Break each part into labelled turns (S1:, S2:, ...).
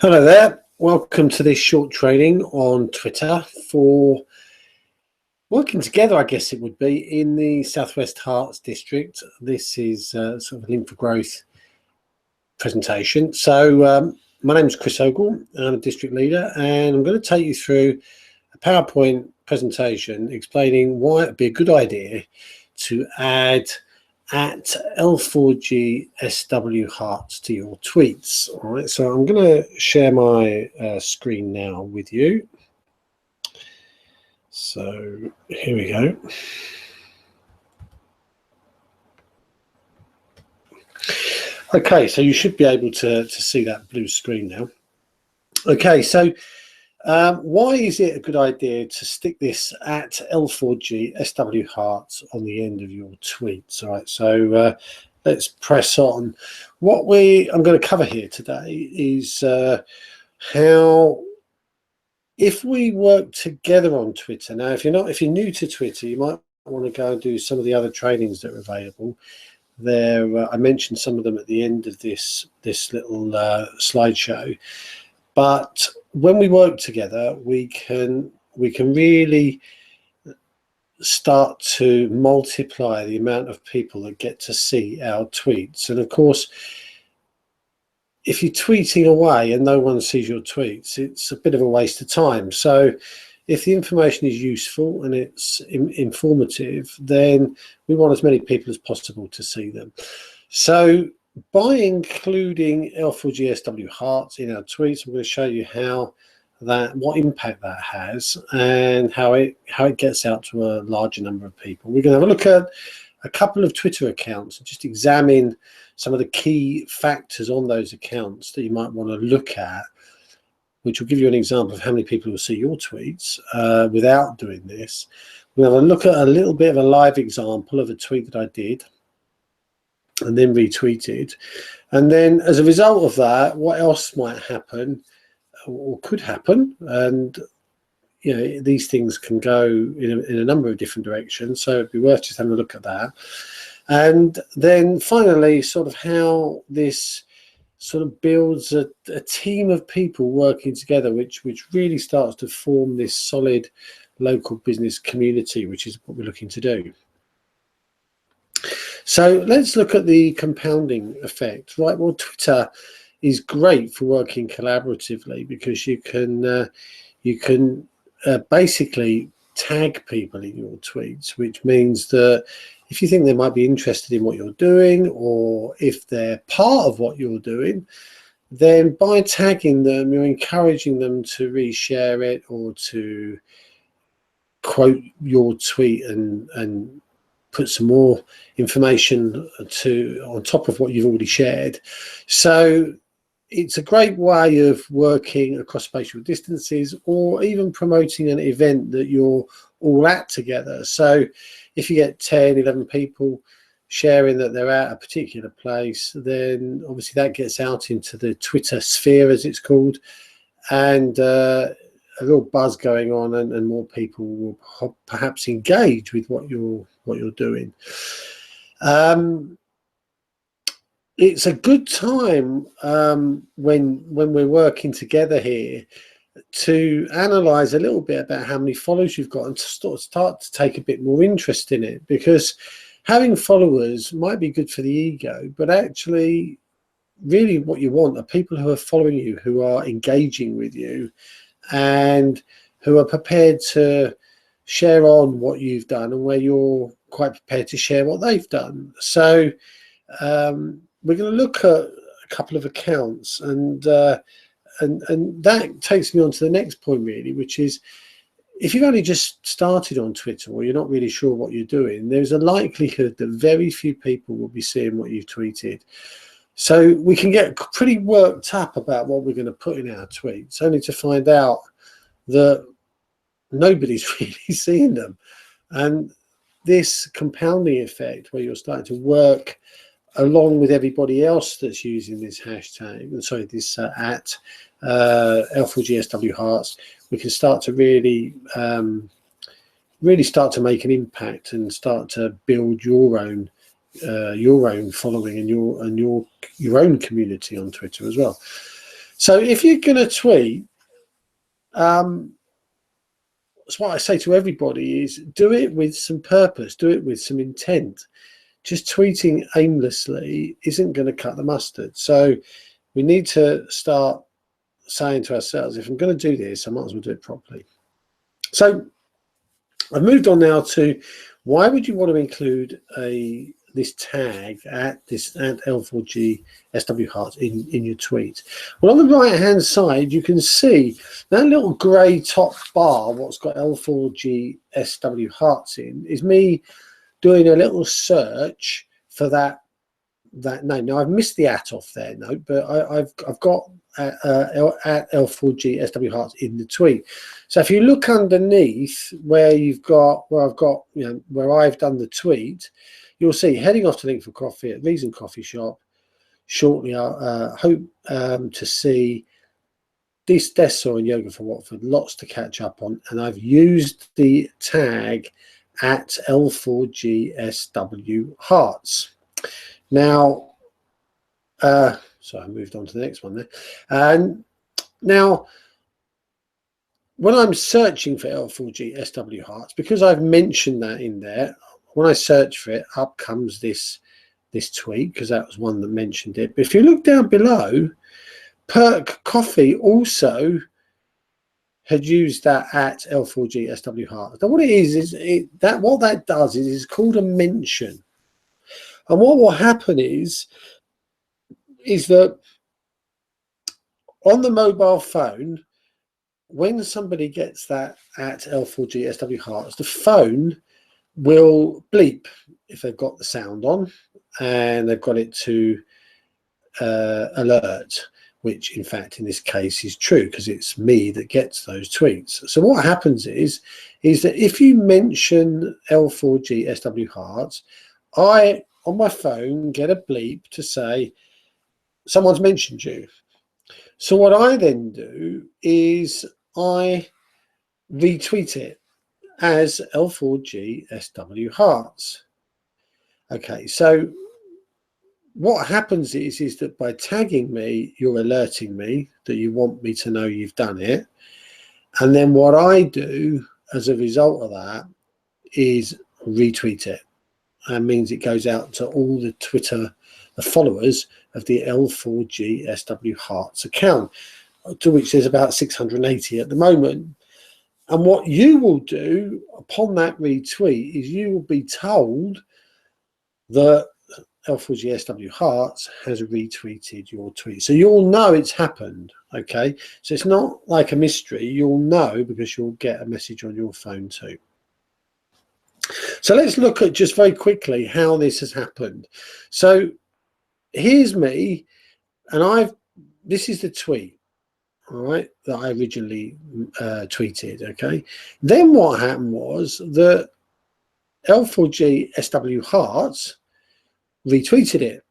S1: Hello there, welcome to this short training on Twitter for working together, I guess it would be, in the South West Herts district. This is sort of a Link for Growth presentation. So my name is Chris Ogle, I'm a district leader, and I'm going to take you through a PowerPoint presentation explaining why it'd be a good idea to add at L4G SW Herts to your tweets. All right, so I'm going to share my screen now with you. So here we go. Okay, so you should be able to see that blue screen now. Okay, so why is it a good idea to stick this at L4G SW Herts on the end of your tweets? All right, so let's press on. What I'm going to cover here today is how, if we work together on Twitter. Now, if you're new to Twitter, you might want to go and do some of the other trainings that are available. There, I mentioned some of them at the end of this little slideshow. But when we work together, we can really start to multiply the amount of people that get to see our tweets. And of course, if you're tweeting away and no one sees your tweets, it's a bit of a waste of time. So if the information is useful and it's informative, then we want as many people as possible to see them. So by including L4GSW Herts in our tweets, I'm going to show you what impact that has and how it gets out to a larger number of people. We're going to have a look at a couple of Twitter accounts and just examine some of the key factors on those accounts that you might want to look at, which will give you an example of how many people will see your tweets without doing this. We'll have a look at a little bit of a live example of a tweet that I did and then retweeted. And then as a result of that, what else might happen or could happen? And you know, these things can go in a number of different directions, so it'd be worth just having a look at that. And then finally, sort of how this sort of builds a team of people working together, which really starts to form this solid local business community, which is what we're looking to do. So let's look at the compounding effect. Right, well, Twitter is great for working collaboratively because you can basically tag people in your tweets, which means that if you think they might be interested in what you're doing, or if they're part of what you're doing, then by tagging them, you're encouraging them to reshare it or to quote your tweet and put some more information on top of what you've already shared. So it's a great way of working across spatial distances, or even promoting an event that you're all at together. So if you get 10, 11 people sharing that they're at a particular place, then obviously that gets out into the Twitter sphere, as it's called, and a real buzz going on, and more people will perhaps engage with what you're doing. It's a good time when we're working together here to analyze a little bit about how many followers you've got and to start to take a bit more interest in it, because having followers might be good for the ego, but actually really what you want are people who are following you, who are engaging with you, and who are prepared to share on what you've done, and where you're quite prepared to share what they've done. So we're going to look at a couple of accounts, and that takes me on to the next point, really, which is if you've only just started on Twitter, or you're not really sure what you're doing, there's a likelihood that very few people will be seeing what you've tweeted. So we can get pretty worked up about what we're going to put in our tweets, only to find out that nobody's really seeing them. And this compounding effect, where you're starting to work along with everybody else that's using this hashtag, sorry, this at L4GSW Herts, we can start to really start to make an impact and start to build your own following and your own community on Twitter as well. So if you're going to tweet, that's what I say to everybody is do it with some purpose, do it with some intent. Just tweeting aimlessly isn't going to cut the mustard. So we need to start saying to ourselves, if I'm going to do this, I might as well do it properly. So I've moved on now to why would you want to include this tag at L4G SW Hearts in your tweet? Well, on the right hand side you can see that little grey top bar, what's got L4G SW Hearts in, is me doing a little search for that name. Now I've missed the at off there, no, but I've got at L4G SW Hearts in the tweet. So if you look underneath where I've got, you know, where I've done the tweet, you'll see heading off to link for coffee at Reason Coffee Shop shortly. I hope to see this desk saw and yoga for Watford, lots to catch up on, and I've used the tag at L4GSW Hearts. Now, so I moved on to the next one there. And now, when I'm searching for L4GSW Hearts, because I've mentioned that in there, when I search for it, up comes this tweet, because that was one that mentioned it. But if you look down below, Perk Coffee also had used that at L4GSW Hearts. Now what it is what that does is it's called a mention. And what will happen is that on the mobile phone, when somebody gets that at L4GSW Hearts, the phone will bleep if they've got the sound on and they've got it to alert, which in fact in this case is true because it's me that gets those tweets. So what happens is that if you mention L4GSW Hearts, I on my phone get a bleep to say someone's mentioned you. So what I then do is I retweet it as L4GSW Hearts. Okay, so what happens is that by tagging me, you're alerting me that you want me to know you've done it. And then what I do as a result of that is retweet it. That means it goes out to all the Twitter, the followers of the L4GSW Hearts account, to which there's about 680 at the moment. And what you will do upon that retweet is you will be told that L4GSW Hearts has retweeted your tweet. So you'll know it's happened, okay? So it's not like a mystery. You'll know because you'll get a message on your phone too. So let's look at just very quickly how this has happened. So here's me, and this is the tweet, all right, that I originally tweeted, okay? Then what happened was that L4GSW Hearts retweeted it.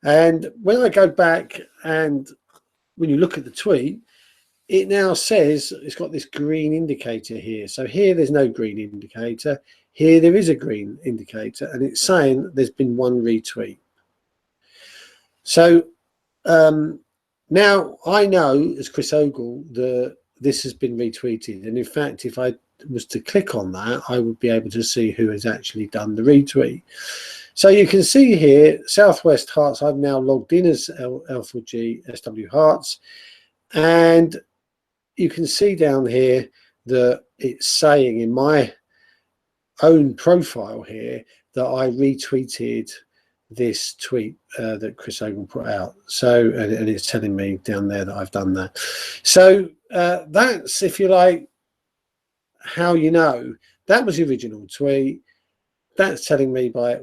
S1: And when I go back and when you look at the tweet, it now says it's got this green indicator here. So here there's no green indicator. Here there is a green indicator, and it's saying there's been one retweet. So now I know as Chris Ogle that this has been retweeted. And in fact, if I was to click on that, I would be able to see who has actually done the retweet. So you can see here, South West Herts, I've now logged in as L4GSW Hearts. And you can see down here that it's saying in my own profile here that I retweeted this tweet that Chris Ogle put out. So, and it's telling me down there that I've done that. So that's, if you like, how you know that was the original tweet. That's telling me by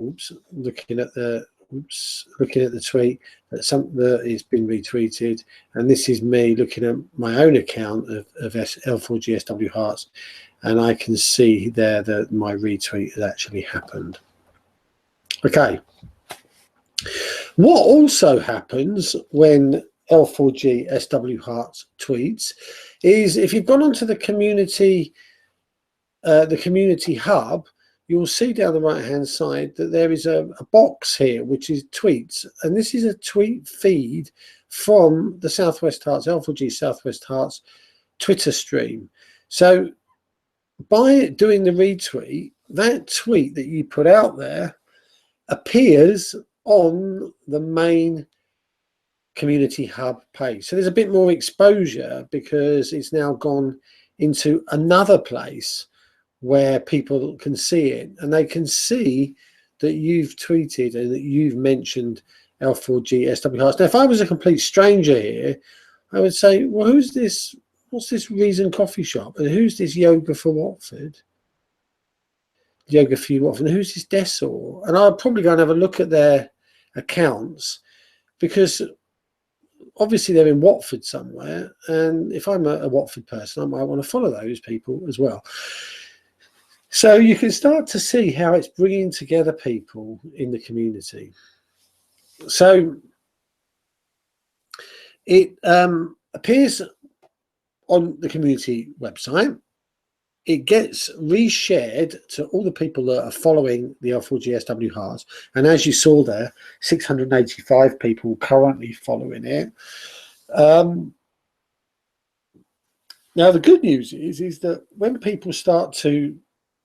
S1: looking at the tweet that it's been retweeted, and this is me looking at my own account of L4GSW Hearts, and I can see there that my retweet has actually happened. Okay. What also happens when L4GSW Hearts tweets is if you've gone onto the community hub, you'll see down the right hand side that there is a box here which is tweets, and this is a tweet feed from the South West Herts, L4G South West Herts Twitter stream. So by doing the retweet, that tweet that you put out there appears on the main community hub page. So there's a bit more exposure because it's now gone into another place where people can see it, and they can see that you've tweeted and that you've mentioned L4G SW Hearts. Now, if I was a complete stranger here, I would say, well, who's this? What's this Reason Coffee Shop? And who's this Yoga for Watford? Yoga for Watford. And who's this Dessor? And I'll probably go and have a look at their accounts, because obviously they're in Watford somewhere. And if I'm a Watford person, I might want to follow those people as well. So you can start to see how it's bringing together people in the community. So it appears on the community website. It gets reshared to all the people that are following the L4G SW Hearts. And as you saw there, 685 people currently following it. Now, the good news is that when people start to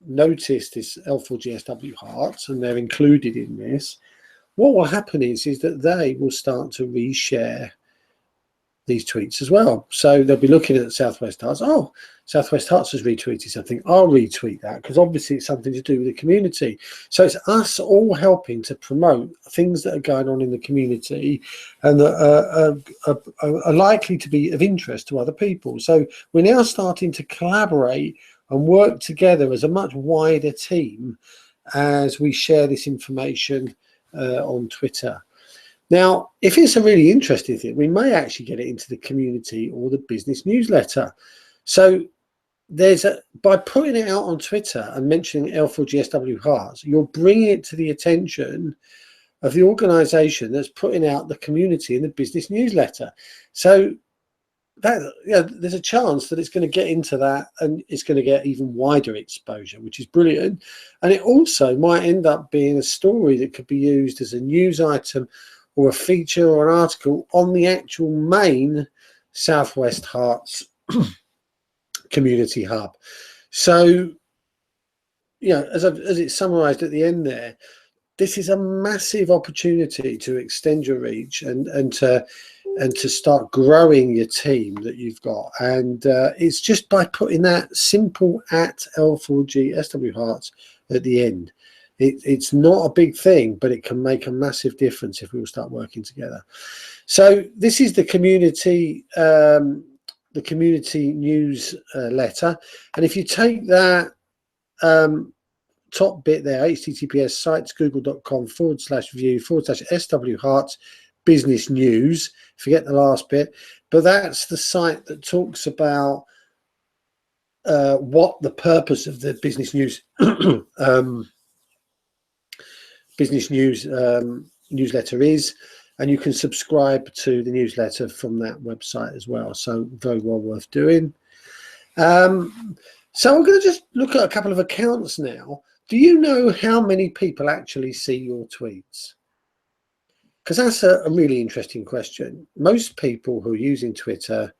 S1: notice this L4G SW Hearts and they're included in this, what will happen is that they will start to reshare these tweets as well. So they'll be looking at South West Herts. Oh, South West Herts has retweeted something. I'll retweet that, because obviously it's something to do with the community. So it's us all helping to promote things that are going on in the community and that are likely to be of interest to other people. So we're now starting to collaborate and work together as a much wider team as we share this information on Twitter. Now, if it's a really interesting thing, we may actually get it into the community or the business newsletter. So by putting it out on Twitter and mentioning L4G SW Hearts, you're bringing it to the attention of the organisation that's putting out the community and the business newsletter. So that, there's a chance that it's going to get into that, and it's going to get even wider exposure, which is brilliant. And it also might end up being a story that could be used as a news item or a feature or an article on the actual main South West Herts community hub. So, as it's summarised at the end there, this is a massive opportunity to extend your reach and to start growing your team that you've got. And it's just by putting that simple at L4G SW Hearts at the end. It's not a big thing, but it can make a massive difference if we all start working together. So this is the community news letter, and if you take that top bit there, https sitesgoogle.com/view/SW Hearts business news, forget the last bit, but that's the site that talks about what the purpose of the business news newsletter is, and you can subscribe to the newsletter from that website as well. So very well worth doing. So we're going to just look at a couple of accounts now. Do you know how many people actually see your tweets? Because that's a really interesting question. Most people who are using Twitter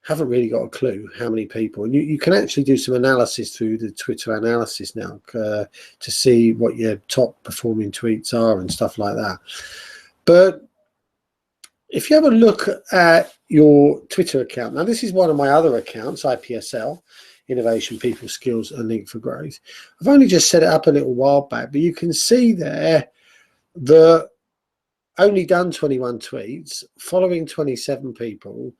S1: haven't really got a clue how many people, and you can actually do some analysis through the Twitter analysis now to see what your top performing tweets are and stuff like that. But if you have a look at your Twitter account, now this is one of my other accounts, IPSL, Innovation, People, Skills and Link for Growth. I've only just set it up a little while back, but you can see there that only done 21 tweets, following 27 people,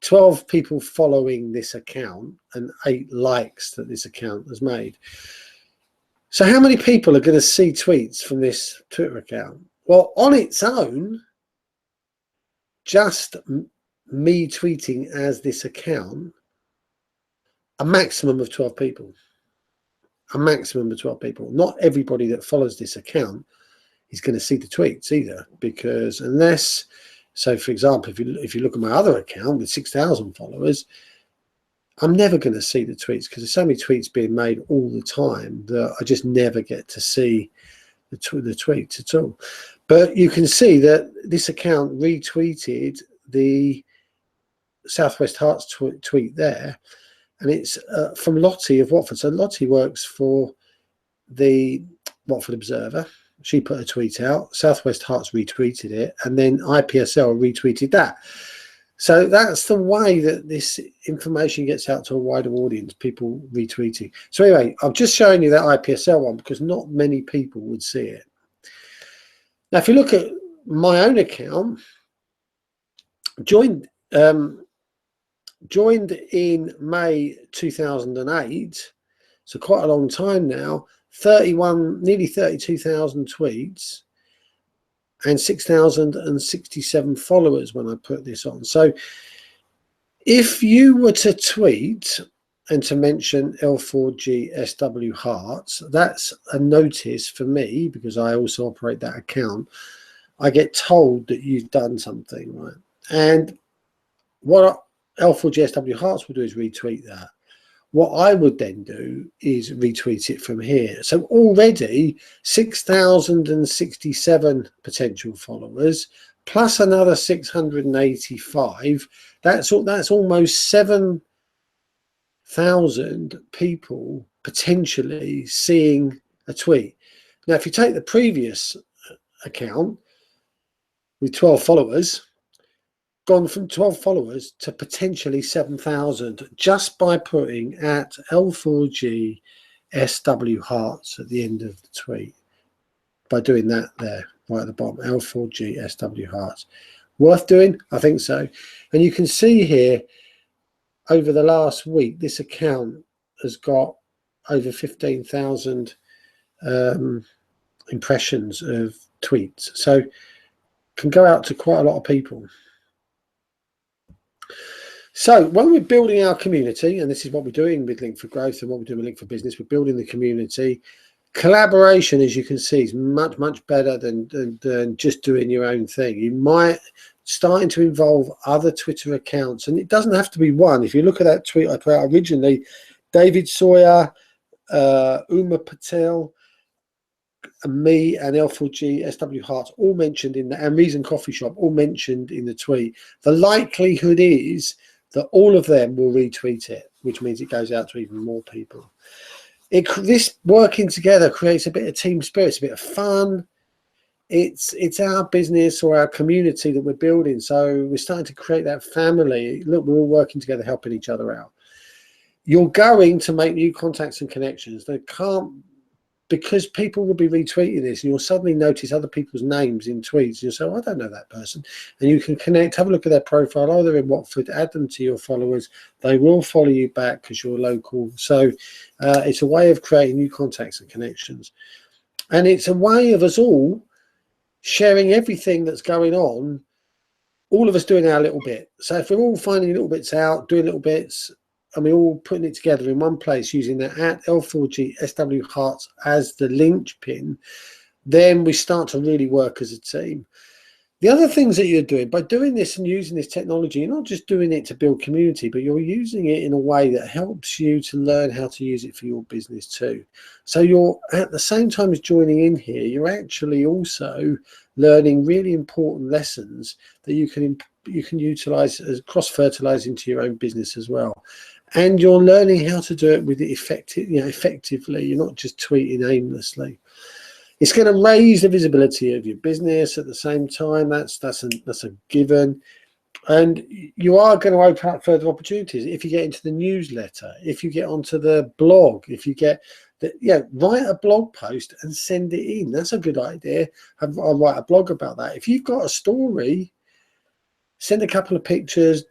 S1: 12 people following this account, and 8 likes that this account has made. So how many people are going to see tweets from this Twitter account? Well, on its own, just me tweeting as this account, a maximum of 12 people. A maximum of 12 people. Not everybody that follows this account is going to see the tweets either, because unless, so for example, if you look at my other account with 6,000 followers, I'm never going to see the tweets because there's so many tweets being made all the time that I just never get to see the tweets at all. But you can see that this account retweeted the South West Herts tweet there, and it's from Lottie of Watford. So Lottie works for the Watford Observer. She put a tweet out, South West Herts retweeted it, and then IPSL retweeted that. So that's the way that this information gets out to a wider audience, people retweeting. So anyway, I'm just showing you that IPSL one because not many people would see it. Now, if you look at my own account, joined in May 2008, so quite a long time now, nearly 32,000 tweets and 6,067 followers when I put this on. So if you were to tweet and to mention L4G SW Herts, that's a notice for me because I also operate that account. I get told that you've done something, right? And what L4G SW Herts will do is retweet that. What I would then do is retweet it from here. So already 6,067 potential followers plus another 685. That's almost 7,000 people potentially seeing a tweet. Now, if you take the previous account with 12 followers, gone from 12 followers to potentially 7,000 just by putting at L4G SW Herts at the end of the tweet. By doing that there, right at the bottom, L4G SW Herts. Worth doing? I think so. And you can see here, over the last week, this account has got over 15,000 impressions of tweets. So can go out to quite a lot of people. So when we're building our community, and this is what we're doing with Link for Growth and what we're doing with Link for Business, we're building the community. Collaboration, as you can see, is much, much better than just doing your own thing. You might starting to involve other Twitter accounts, and it doesn't have to be one. If you look at that tweet I put out originally, David Sawyer, Uma Patel, and me and L4G SW Herts all mentioned in the, and Reason Coffee Shop all mentioned in the tweet. The likelihood is that all of them will retweet it, which means it goes out to even more people. This working together creates a bit of team spirit, it's a bit of fun. It's our business or our community that we're building, so we're starting to create that family. Look, we're all working together, helping each other out. You're going to make new contacts and connections. They can't, because people will be retweeting this, and you'll suddenly notice other people's names in tweets. You'll say, oh, I don't know that person. And you can connect, have a look at their profile. Oh, they're in Watford, add them to your followers. They will follow you back because you're local. So it's a way of creating new contacts and connections. And it's a way of us all sharing everything that's going on, all of us doing our little bit. So if we're all finding little bits out, doing little bits, and we're all putting it together in one place using that at L4G SW Herts as the linchpin, then we start to really work as a team. The other things that you're doing, by doing this and using this technology, you're not just doing it to build community, but you're using it in a way that helps you to learn how to use it for your business too. So you're, at the same time as joining in here, you're actually also learning really important lessons that you can utilize as cross-fertilize into your own business as well. And you're learning how to do it with it effectively. You're not just tweeting aimlessly. It's going to raise the visibility of your business at the same time. That's a given. And you are going to open up further opportunities if you get into the newsletter, if you get onto the blog, if you get write a blog post and send it in. That's a good idea. I'll write a blog about that. If you've got a story, send a couple of pictures,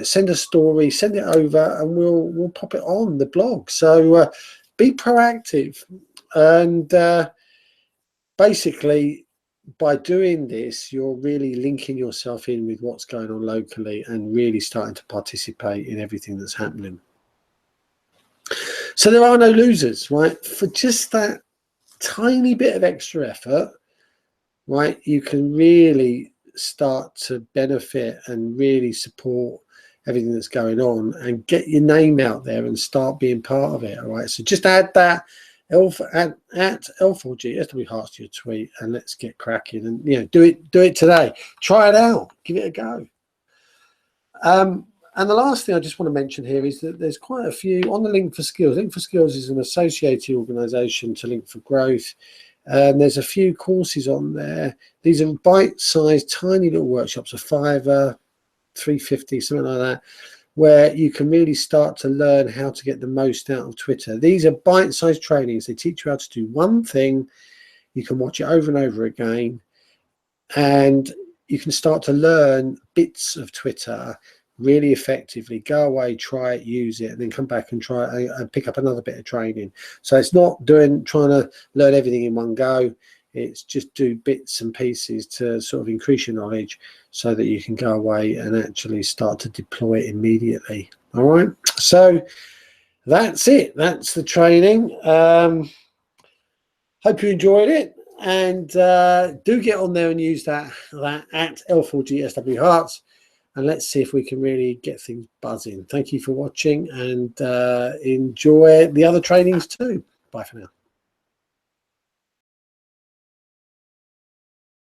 S1: send a story, send it over, and we'll pop it on the blog. So be proactive, and basically by doing this, you're really linking yourself in with what's going on locally and really starting to participate in everything that's happening. So there are no losers, right? For just that tiny bit of extra effort, right, you can really start to benefit and really support everything that's going on, and get your name out there and start being part of it. All right, so just add that at L4G SW Herts to your tweet, and let's get cracking. And do it today. Try it out. Give it a go. And the last thing I just want to mention here is that there's quite a few on the Link for Skills. Link for Skills is an associated organisation to Link for Growth. And there's a few courses on there. These are bite-sized, tiny little workshops, a £5, £3.50, something like that, where you can really start to learn how to get the most out of Twitter. These are bite-sized trainings. They teach you how to do one thing. You can watch it over and over again, and you can start to learn bits of Twitter really effectively. Go away, try it, use it, and then come back and try and pick up another bit of training. So it's not trying to learn everything in one go. It's just do bits and pieces to sort of increase your knowledge so that you can go away and actually start to deploy it immediately. All right, so that's it. That's the training. Hope you enjoyed it, and do get on there and use that at L4G SW Herts. And let's see if we can really get things buzzing. Thank you for watching, and enjoy the other trainings too. Bye for now.